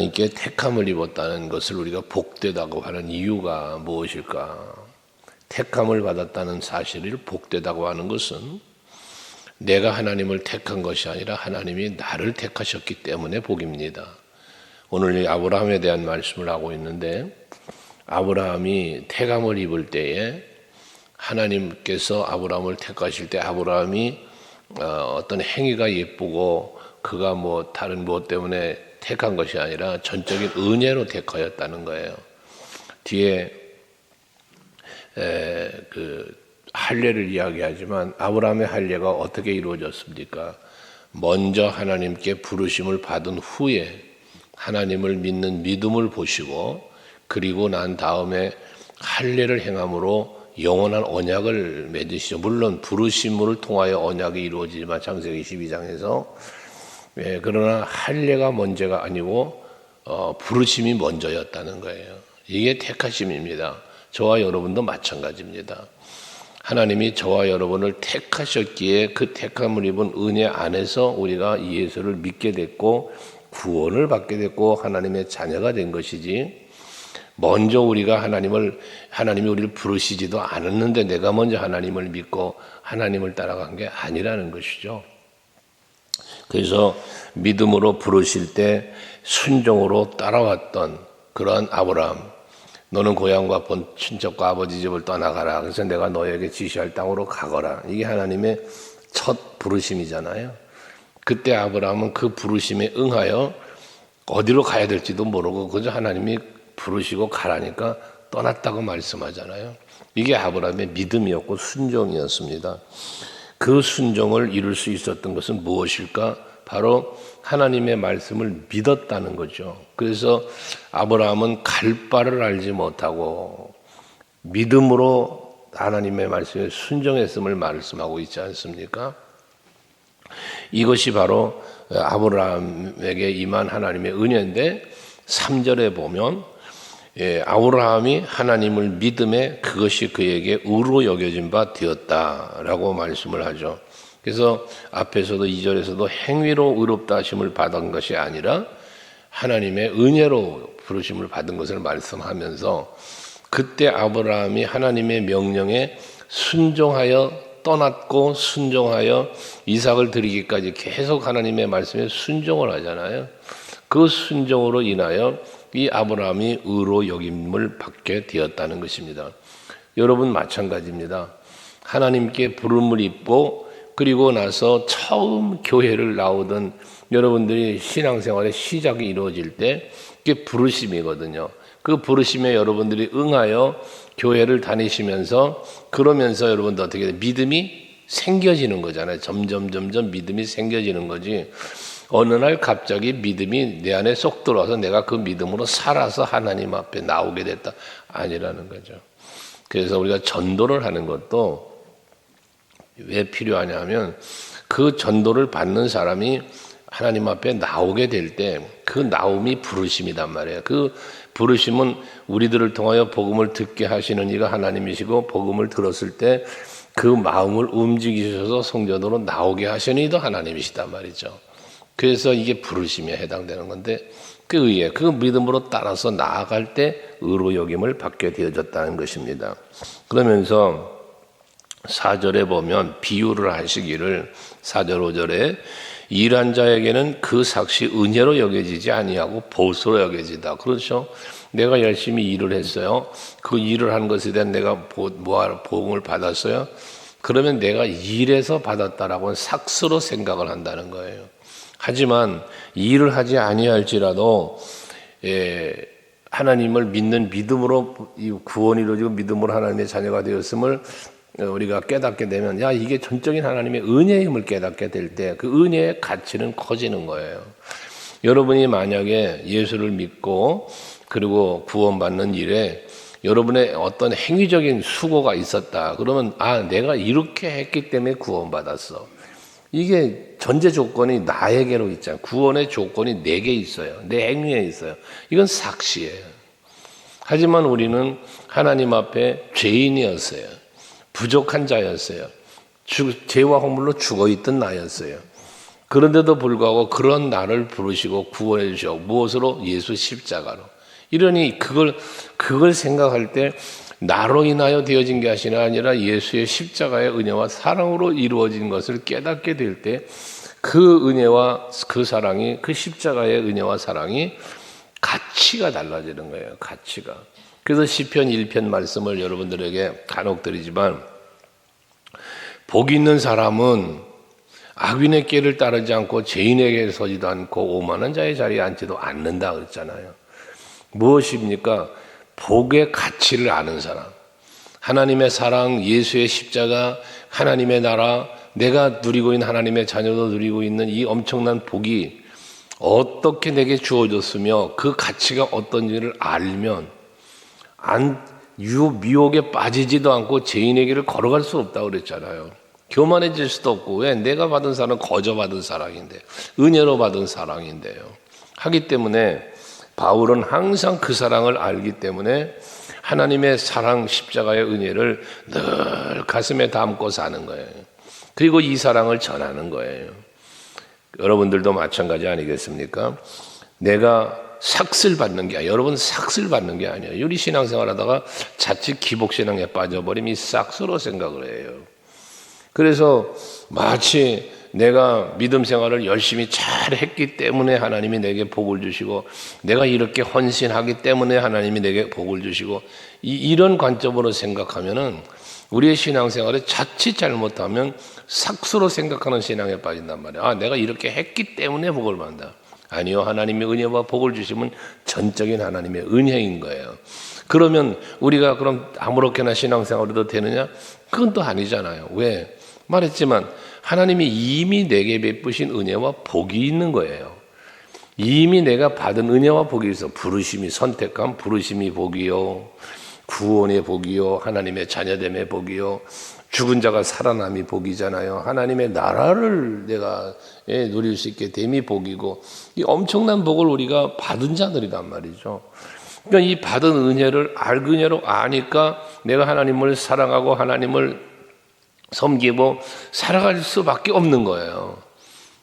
하나님께 택함을 입었다는 것을 우리가 복되다고 하는 이유가 무엇일까? 택함을 받았다는 사실을 복되다고 하는 것은 내가 하나님을 택한 것이 아니라 하나님이 나를 택하셨기 때문에 복입니다. 오늘 이 아브라함에 대한 말씀을 하고 있는데, 아브라함이 택함을 입을 때에 하나님께서 아브라함을 택하실 때 아브라함이 어떤 행위가 예쁘고 그가 다른 무엇 때문에 택한 것이 아니라 전적인 은혜로 택하였다는 거예요. 뒤에 그 할례를 이야기하지만 아브라함의 할례가 어떻게 이루어졌습니까? 먼저 하나님께 부르심을 받은 후에 하나님을 믿는 믿음을 보시고, 그리고 난 다음에 할례를 행함으로 영원한 언약을 맺으시죠. 물론 부르심을 통하여 언약이 이루어지지만 창세기 22장에서 그러나 할례가 먼저가 아니고 부르심이 먼저였다는 거예요. 이게 택하심입니다. 저와 여러분도 마찬가지입니다. 하나님이 저와 여러분을 택하셨기에 그 택함을 입은 은혜 안에서 우리가 예수를 믿게 됐고 구원을 받게 됐고 하나님의 자녀가 된 것이지, 먼저 우리가 하나님이 우리를 부르시지도 않았는데 내가 먼저 하나님을 믿고 하나님을 따라간 게 아니라는 것이죠. 그래서 믿음으로 부르실 때 순종으로 따라왔던 그러한 아브라함, 너는 고향과 본 친척과 아버지 집을 떠나가라. 그래서 내가 너에게 지시할 땅으로 가거라. 이게 하나님의 첫 부르심이잖아요. 그때 아브라함은 그 부르심에 응하여 어디로 가야 될지도 모르고 그저 하나님이 부르시고 가라니까 떠났다고 말씀하잖아요. 이게 아브라함의 믿음이었고 순종이었습니다. 그 순종을 이룰 수 있었던 것은 무엇일까? 바로 하나님의 말씀을 믿었다는 거죠. 그래서 아브라함은 갈 바를 알지 못하고 믿음으로 하나님의 말씀에 순종했음을 말씀하고 있지 않습니까? 이것이 바로 아브라함에게 임한 하나님의 은혜인데, 3절에 보면 아브라함이 하나님을 믿음에 그것이 그에게 의로 여겨진 바 되었다라고 말씀을 하죠. 그래서 앞에서도 2절에서도 행위로 의롭다 하심을 받은 것이 아니라 하나님의 은혜로 부르심을 받은 것을 말씀하면서, 그때 아브라함이 하나님의 명령에 순종하여 떠났고 순종하여 이삭을 드리기까지 계속 하나님의 말씀에 순종을 하잖아요. 그 순종으로 인하여 이 아브라함이 의로 여김을 받게 되었다는 것입니다. 여러분 마찬가지입니다. 하나님께 부름을 입고 그리고 나서 처음 교회를 나오던 여러분들이 신앙생활의 시작이 이루어질 때 그게 부르심이거든요. 그 부르심에 여러분들이 응하여 교회를 다니시면서 그러면서 여러분들 어떻게 돼? 믿음이 생겨지는 거잖아요. 점점 믿음이 생겨지는 거지. 어느 날 갑자기 믿음이 내 안에 쏙 들어와서 내가 그 믿음으로 살아서 하나님 앞에 나오게 됐다. 아니라는 거죠. 그래서 우리가 전도를 하는 것도 왜 필요하냐면, 그 전도를 받는 사람이 하나님 앞에 나오게 될 때 그 나옴이 부르심이단 말이에요. 그 부르심은 우리들을 통하여 복음을 듣게 하시는 이가 하나님이시고, 복음을 들었을 때 그 마음을 움직이셔서 성전으로 나오게 하시는 이도 하나님이시단 말이죠. 그래서 이게 부르심에 해당되는 건데, 그 의에 그 믿음으로 따라서 나아갈 때 의로 여김을 받게 되어졌다는 것입니다. 그러면서 4절에 보면 비유를 하시기를, 4절 5절에 일한 자에게는 그 삭시 은혜로 여겨지지 아니하고 보수로 여겨지다. 그렇죠? 내가 열심히 일을 했어요. 그 일을 한 것에 대한 내가 보응을 받았어요. 그러면 내가 일해서 받았다라고는 삭스로 생각을 한다는 거예요. 하지만 일을 하지 아니할지라도 하나님을 믿는 믿음으로 구원이 이루어지고 믿음으로 하나님의 자녀가 되었음을 우리가 깨닫게 되면, 이게 전적인 하나님의 은혜의 힘을 깨닫게 될 때 그 은혜의 가치는 커지는 거예요. 여러분이 만약에 예수를 믿고 그리고 구원받는 일에 여러분의 어떤 행위적인 수고가 있었다. 그러면 내가 이렇게 했기 때문에 구원받았어. 이게 전제 조건이 나에게로 있잖아요. 구원의 조건이 내게 있어요. 내 행위에 있어요. 이건 삭시예요. 하지만 우리는 하나님 앞에 죄인이었어요. 부족한 자였어요. 죄와 허물로 죽어있던 나였어요. 그런데도 불구하고 그런 나를 부르시고 구원해 주시고 무엇으로? 예수 십자가로. 이러니 그걸 생각할 때 나로 인하여 되어진 게 아니라 예수의 십자가의 은혜와 사랑으로 이루어진 것을 깨닫게 될 때 그 은혜와 그 사랑이, 그 십자가의 은혜와 사랑이 가치가 달라지는 거예요. 가치가. 그래서 시편 1편 말씀을 여러분들에게 간혹 드리지만, 복 있는 사람은 악인의 길을 따르지 않고 죄인에게 서지도 않고 오만한 자의 자리에 앉지도 않는다 그랬잖아요. 무엇입니까? 복의 가치를 아는 사람, 하나님의 사랑, 예수의 십자가, 하나님의 나라, 내가 누리고 있는 하나님의 자녀도 누리고 있는 이 엄청난 복이 어떻게 내게 주어졌으며 그 가치가 어떤지를 알면 미혹에 빠지지도 않고 죄인의 길을 걸어갈 수 없다고 그랬잖아요. 교만해질 수도 없고, 왜? 내가 받은 사랑은 거저 받은 사랑인데, 은혜로 받은 사랑인데요. 하기 때문에 바울은 항상 그 사랑을 알기 때문에 하나님의 사랑, 십자가의 은혜를 늘 가슴에 담고 사는 거예요. 그리고 이 사랑을 전하는 거예요. 여러분들도 마찬가지 아니겠습니까? 내가 삭슬 받는 게 아니에요. 여러분 삭슬 받는 게 아니에요. 우리 신앙생활 하다가 자칫 기복신앙에 빠져버리면 이 싹스로 생각을 해요. 그래서 마치 내가 믿음 생활을 열심히 잘 했기 때문에 하나님이 내게 복을 주시고, 내가 이렇게 헌신하기 때문에 하나님이 내게 복을 주시고, 이런 관점으로 생각하면은 우리의 신앙생활에 자칫 잘못하면 삭스로 생각하는 신앙에 빠진단 말이에요. 아, 내가 이렇게 했기 때문에 복을 받는다. 아니요, 하나님의 은혜와 복을 주시면 전적인 하나님의 은혜인 거예요. 그러면 우리가 그럼 아무렇게나 신앙생활해도 되느냐? 그건 또 아니잖아요. 왜? 말했지만 하나님이 이미 내게 베푸신 은혜와 복이 있는 거예요. 이미 내가 받은 은혜와 복이 있어. 부르심이, 선택한 부르심이 복이요, 구원의 복이요, 하나님의 자녀됨의 복이요, 죽은 자가 살아남이 복이잖아요. 하나님의 나라를 내가 누릴 수 있게 됨이 복이고, 이 엄청난 복을 우리가 받은 자들이란 말이죠. 그러니까 이 받은 은혜를 은혜로 아니까 내가 하나님을 사랑하고 하나님을 섬기고 살아갈 수밖에 없는 거예요.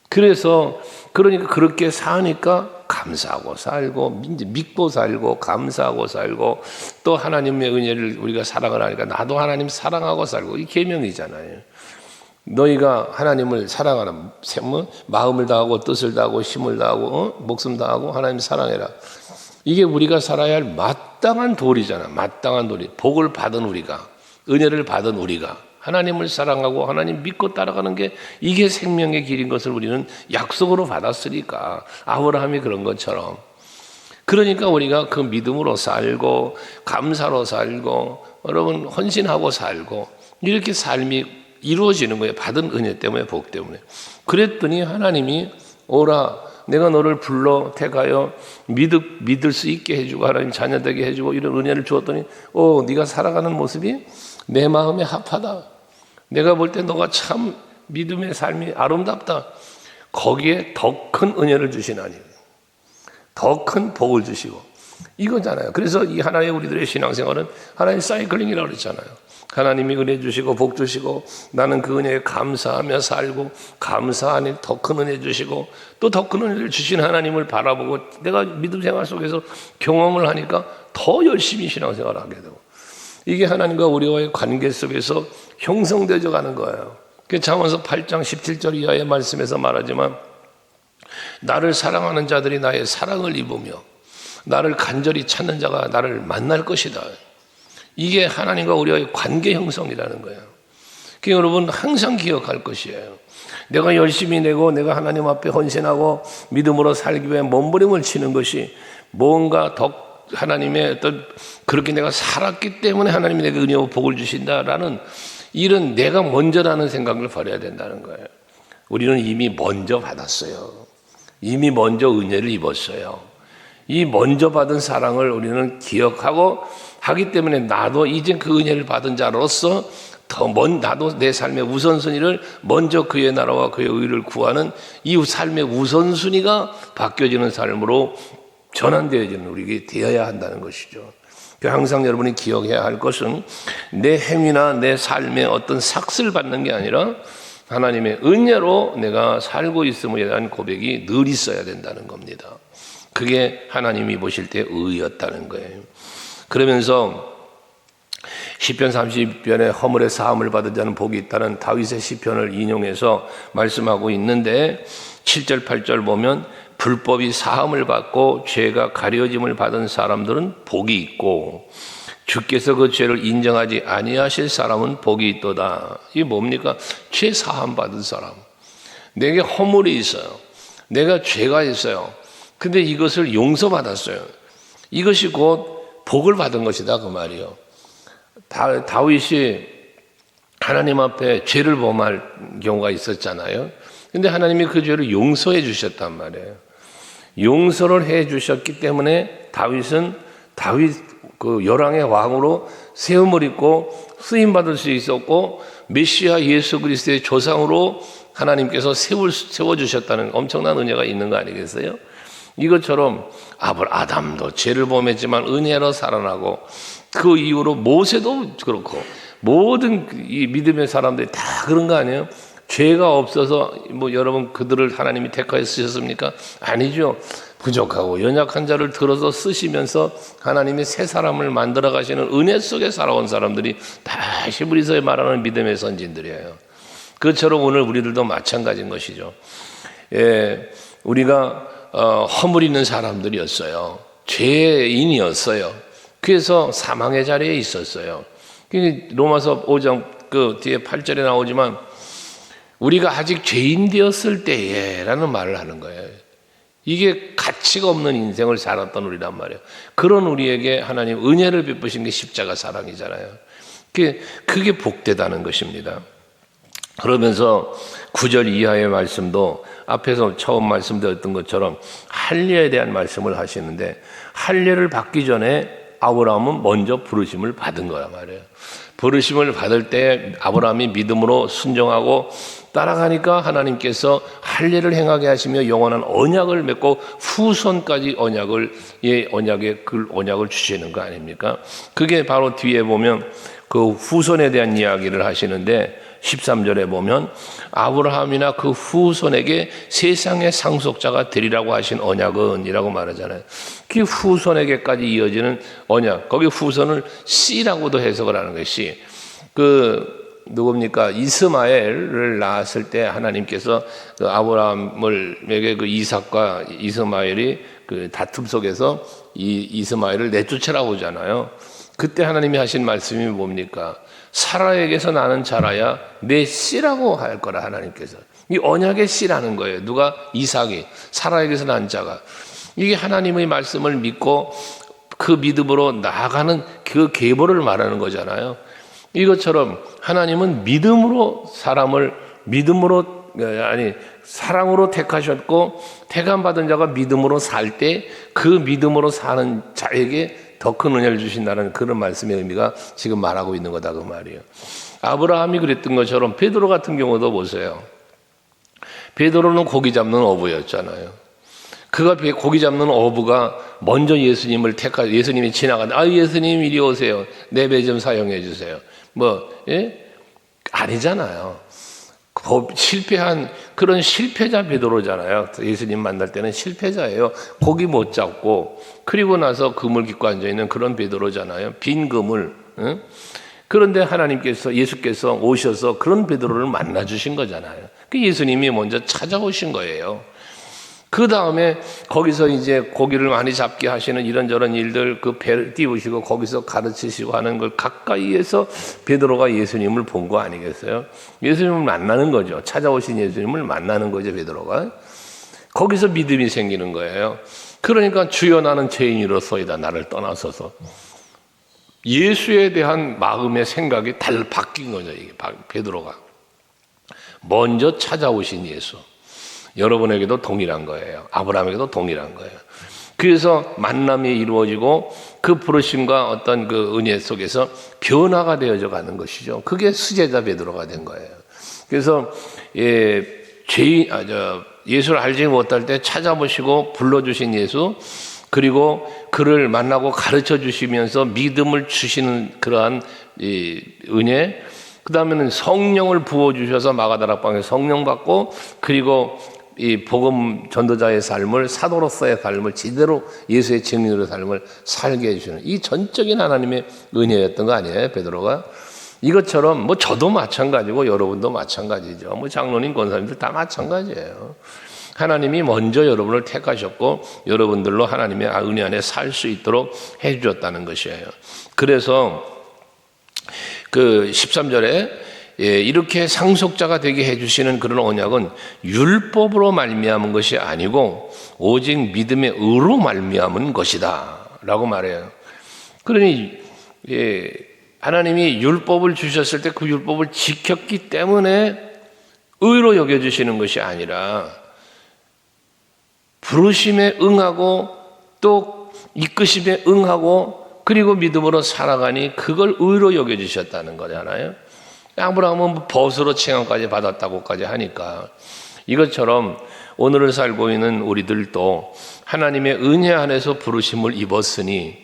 그러니까 그렇게 사니까 감사하고 살고, 믿고 살고, 감사하고 살고, 또 하나님의 은혜를 우리가 사랑을 하니까 나도 하나님 사랑하고 살고, 이 계명이잖아요. 너희가 하나님을 사랑하라. 마음을 다하고 뜻을 다하고 힘을 다하고 목숨 다하고 하나님 사랑해라. 이게 우리가 살아야 할 마땅한 도리잖아. 마땅한 도리. 복을 받은 우리가, 은혜를 받은 우리가 하나님을 사랑하고 하나님 믿고 따라가는 게 이게 생명의 길인 것을 우리는 약속으로 받았으니까, 아브라함이 그런 것처럼. 그러니까 우리가 그 믿음으로 살고 감사로 살고 여러분 헌신하고 살고 이렇게 삶이 이루어지는 거예요. 받은 은혜 때문에, 복 때문에. 그랬더니 하나님이 오라, 내가 너를 불러 택하여 믿을 수 있게 해주고 하나님 자녀 되게 해주고 이런 은혜를 주었더니 네가 살아가는 모습이 내 마음에 합하다. 내가 볼 때 너가 참 믿음의 삶이 아름답다. 거기에 더 큰 은혜를 주시나니, 더 큰 복을 주시고, 이거잖아요. 그래서 이 하나의 우리들의 신앙생활은 하나의 사이클링이라고 그랬잖아요. 하나님이 은혜 주시고 복 주시고 나는 그 은혜에 감사하며 살고, 감사하니 더 큰 은혜 주시고 또 더 큰 은혜를 주신 하나님을 바라보고 내가 믿음 생활 속에서 경험을 하니까 더 열심히 신앙생활을 하게 되고, 이게 하나님과 우리와의 관계 속에서 형성되어 가는 거예요. 잠언서 8장 17절 이하의 말씀에서 말하지만, 나를 사랑하는 자들이 나의 사랑을 입으며 나를 간절히 찾는 자가 나를 만날 것이다. 이게 하나님과 우리와의 관계 형성이라는 거예요. 그러니까 여러분 항상 기억할 것이에요. 내가 열심히 내고 내가 하나님 앞에 헌신하고 믿음으로 살기 위해 몸부림을 치는 것이 뭔가 더 하나님의 어떤, 그렇게 내가 살았기 때문에 하나님이 내게 은혜와 복을 주신다라는 이런 내가 먼저라는 생각을 버려야 된다는 거예요. 우리는 이미 먼저 받았어요. 이미 먼저 은혜를 입었어요. 이 먼저 받은 사랑을 우리는 기억하고 하기 때문에 나도 이제 그 은혜를 받은 자로서 나도 내 삶의 우선순위를 먼저 그의 나라와 그의 의를 구하는 이 삶의 우선순위가 바뀌어지는 삶으로 전환되어지는 우리에게 되어야 한다는 것이죠. 항상 여러분이 기억해야 할 것은 내 행위나 내 삶의 어떤 삭슬 받는 게 아니라 하나님의 은혜로 내가 살고 있음에 대한 고백이 늘 있어야 된다는 겁니다. 그게 하나님이 보실 때 의였다는 거예요. 그러면서 시편 30편에 허물의 사함을 받은 자는 복이 있다는 다윗의 시편을 인용해서 말씀하고 있는데 7절 8절 보면 불법이 사함을 받고 죄가 가려짐을 받은 사람들은 복이 있고 주께서 그 죄를 인정하지 아니하실 사람은 복이 있도다. 이게 뭡니까? 죄 사함 받은 사람. 내게 허물이 있어요. 내가 죄가 있어요. 근데 이것을 용서받았어요. 이것이 곧 복을 받은 것이다 그 말이요. 다윗이 하나님 앞에 죄를 범할 경우가 있었잖아요. 근데 하나님이 그 죄를 용서해 주셨단 말이에요. 용서를 해 주셨기 때문에 다윗 그 열왕의 왕으로 세움을 입고 쓰임 받을 수 있었고 메시아 예수 그리스도의 조상으로 하나님께서 세워 주셨다는 엄청난 은혜가 있는 거 아니겠어요? 이것처럼 아담도 죄를 범했지만 은혜로 살아나고 그 이후로 모세도 그렇고 모든 이 믿음의 사람들이 다 그런 거 아니에요? 죄가 없어서 여러분 그들을 하나님이 택하여 쓰셨습니까? 아니죠. 부족하고 연약한 자를 들어서 쓰시면서 하나님이 새 사람을 만들어 가시는 은혜 속에 살아온 사람들이 다 히브리서에 말하는 믿음의 선진들이에요. 그처럼 오늘 우리들도 마찬가지인 것이죠. 우리가 허물 있는 사람들이었어요. 죄인이었어요. 그래서 사망의 자리에 있었어요. 로마서 5장 그 뒤에 8절에 나오지만 우리가 아직 죄인 되었을 때에 라는 말을 하는 거예요. 이게 가치가 없는 인생을 살았던 우리란 말이에요. 그런 우리에게 하나님 은혜를 베푸신 게 십자가 사랑이잖아요. 그게 복되다는 것입니다. 그러면서 9절 이하의 말씀도 앞에서 처음 말씀드렸던 것처럼 할례에 대한 말씀을 하시는데 할례를 받기 전에 아브라함은 먼저 부르심을 받은 거란 말이에요. 부르심을 받을 때 아브라함이 믿음으로 순종하고 따라가니까 하나님께서 할례를 행하게 하시며 영원한 언약을 맺고 후손까지 언약을 주시는 거 아닙니까? 그게 바로 뒤에 보면 그 후손에 대한 이야기를 하시는데 13절에 보면 아브라함이나 그 후손에게 세상의 상속자가 되리라고 하신 언약은 이라고 말하잖아요. 그 후손에게까지 이어지는 언약, 거기 후손을 씨라고도 해석을 하는 거예요. 씨. 누굽니까? 이스마엘을 낳았을 때 하나님께서 그 아브라함에게 그 이삭과 이스마엘이 그 다툼 속에서 이스마엘을 내쫓으라고 하잖아요. 그때 하나님이 하신 말씀이 뭡니까? 사라에게서 나는 자라야 내 씨라고 할 거라 하나님께서. 이 언약의 씨라는 거예요. 누가? 이삭이. 사라에게서 난 자가. 이게 하나님의 말씀을 믿고 그 믿음으로 나아가는 그 계보를 말하는 거잖아요. 이것처럼 하나님은 사랑으로 택하셨고 택함받은 자가 믿음으로 살 때 그 믿음으로 사는 자에게 더 큰 은혜를 주신다는 그런 말씀의 의미가 지금 말하고 있는 거다 그 말이에요. 아브라함이 그랬던 것처럼 베드로 같은 경우도 보세요. 베드로는 고기 잡는 어부였잖아요. 그가 고기 잡는 어부가 먼저 예수님이 지나가는데 예수님 이리 오세요. 내 배 좀 사용해 주세요. 아니잖아요. 실패한 그런 실패자 베드로잖아요. 예수님 만날 때는 실패자예요. 고기 못 잡고 그리고 나서 그물 깃고 앉아있는 그런 베드로잖아요. 빈 그물. 그런데 예수께서 오셔서 그런 베드로를 만나주신 거잖아요. 예수님이 먼저 찾아오신 거예요. 그 다음에 거기서 이제 고기를 많이 잡게 하시는 이런저런 일들 그 배를 띄우시고 거기서 가르치시고 하는 걸 가까이에서 베드로가 예수님을 본 거 아니겠어요? 예수님을 만나는 거죠. 찾아오신 예수님을 만나는 거죠, 베드로가. 거기서 믿음이 생기는 거예요. 그러니까 주여 나는 죄인이로소이다. 나를 떠나소서. 예수에 대한 마음의 생각이 바뀐 거죠, 이게 베드로가. 먼저 찾아오신 예수. 여러분에게도 동일한 거예요. 아브라함에게도 동일한 거예요. 그래서 만남이 이루어지고 그 부르심과 어떤 그 은혜 속에서 변화가 되어져 가는 것이죠. 그게 수제자 베드로가 된 거예요. 그래서 예수를 알지 못할 때 찾아보시고 불러주신 예수, 그리고 그를 만나고 가르쳐 주시면서 믿음을 주시는 그러한 은혜, 그 다음에는 성령을 부어주셔서 마가다락방에 성령 받고, 그리고 이 복음 전도자의 삶을, 사도로서의 삶을, 제대로 예수의 증인으로 삶을 살게 해주시는 이 전적인 하나님의 은혜였던 거 아니에요, 베드로가? 이것처럼 뭐 저도 마찬가지고 여러분도 마찬가지죠. 뭐 장로님, 권사님들 다 마찬가지예요. 하나님이 먼저 여러분을 택하셨고 여러분들로 하나님의 은혜 안에 살 수 있도록 해주셨다는 것이에요. 그래서 그 13절에 이렇게 상속자가 되게 해주시는 그런 언약은 율법으로 말미암은 것이 아니고 오직 믿음의 의로 말미암은 것이다 라고 말해요. 그러니 하나님이 율법을 주셨을 때 그 율법을 지켰기 때문에 의로 여겨주시는 것이 아니라 부르심에 응하고 또 이끄심에 응하고 그리고 믿음으로 살아가니 그걸 의로 여겨주셨다는 거잖아요. 아브라함은 벗으로 칭함까지 받았다고까지 하니까, 이것처럼 오늘을 살고 있는 우리들도 하나님의 은혜 안에서 부르심을 입었으니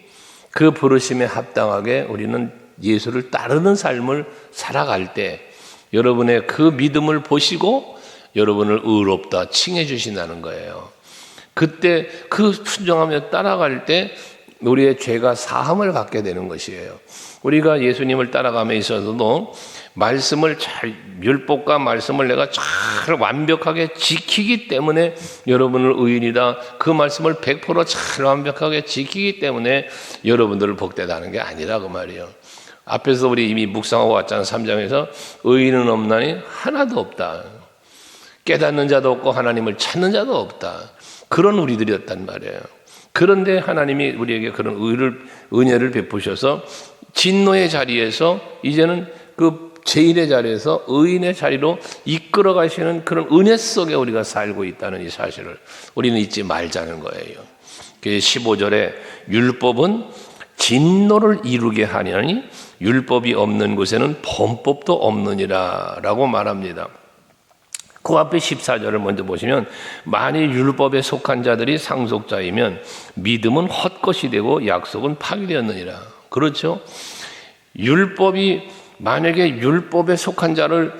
그 부르심에 합당하게 우리는 예수를 따르는 삶을 살아갈 때 여러분의 그 믿음을 보시고 여러분을 의롭다 칭해 주신다는 거예요. 그때 그 순종하며 따라갈 때 우리의 죄가 사함을 받게 되는 것이에요. 우리가 예수님을 따라감에 있어서도 말씀을 잘, 율법과 말씀을 내가 잘 완벽하게 지키기 때문에 여러분을 의인이다, 그 말씀을 100% 잘 완벽하게 지키기 때문에 여러분들을 복되다는 게 아니라 그 말이에요. 앞에서 우리 이미 묵상하고 왔잖아요. 3장에서 의인은 없나니 하나도 없다. 깨닫는 자도 없고 하나님을 찾는 자도 없다. 그런 우리들이었단 말이에요. 그런데 하나님이 우리에게 그런 은혜를 베푸셔서 진노의 자리에서 이제는 그 죄인의 자리에서 의인의 자리로 이끌어 가시는 그런 은혜 속에 우리가 살고 있다는 이 사실을 우리는 잊지 말자는 거예요. 15절에 율법은 진노를 이루게 하려니 율법이 없는 곳에는 범법도 없느니라 라고 말합니다. 그 앞에 14절을 먼저 보시면 만일 율법에 속한 자들이 상속자이면 믿음은 헛것이 되고 약속은 파기되었느니라. 그렇죠? 율법이 만약에 율법에 속한 자를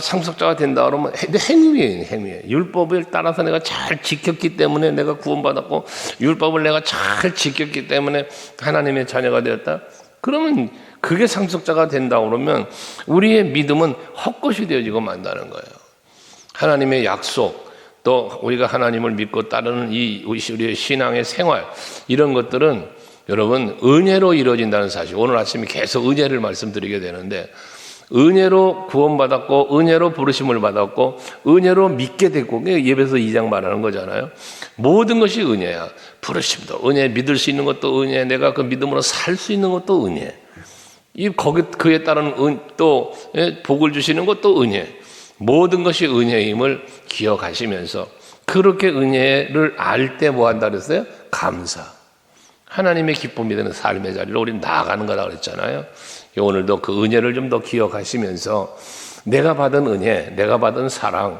상속자가 된다 그러면 행위예요. 율법을 따라서 내가 잘 지켰기 때문에 내가 구원받았고 율법을 내가 잘 지켰기 때문에 하나님의 자녀가 되었다. 그러면 그게 상속자가 된다 그러면 우리의 믿음은 헛것이 되어지고 만다는 거예요. 하나님의 약속, 또 우리가 하나님을 믿고 따르는 우리의 신앙의 생활, 이런 것들은 여러분 은혜로 이루어진다는 사실, 오늘 아침에 계속 은혜를 말씀드리게 되는데, 은혜로 구원받았고 은혜로 부르심을 받았고 은혜로 믿게 됐고, 예배서 2장 말하는 거잖아요. 모든 것이 은혜야. 부르심도 은혜, 믿을 수 있는 것도 은혜, 내가 그 믿음으로 살 수 있는 것도 은혜, 그에 따른 또 복을 주시는 것도 은혜, 모든 것이 은혜임을 기억하시면서 그렇게 은혜를 알 때 뭐 한다 그랬어요? 감사. 하나님의 기쁨이 되는 삶의 자리로 우리는 나아가는 거라 그랬잖아요. 오늘도 그 은혜를 좀 더 기억하시면서 내가 받은 은혜, 내가 받은 사랑이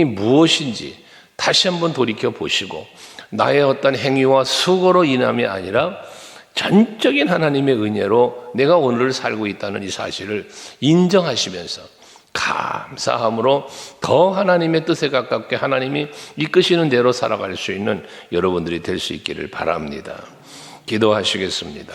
무엇인지 다시 한번 돌이켜 보시고, 나의 어떤 행위와 수고로 인함이 아니라 전적인 하나님의 은혜로 내가 오늘을 살고 있다는 이 사실을 인정하시면서 감사함으로 더 하나님의 뜻에 가깝게 하나님이 이끄시는 대로 살아갈 수 있는 여러분들이 될 수 있기를 바랍니다. 기도하시겠습니다.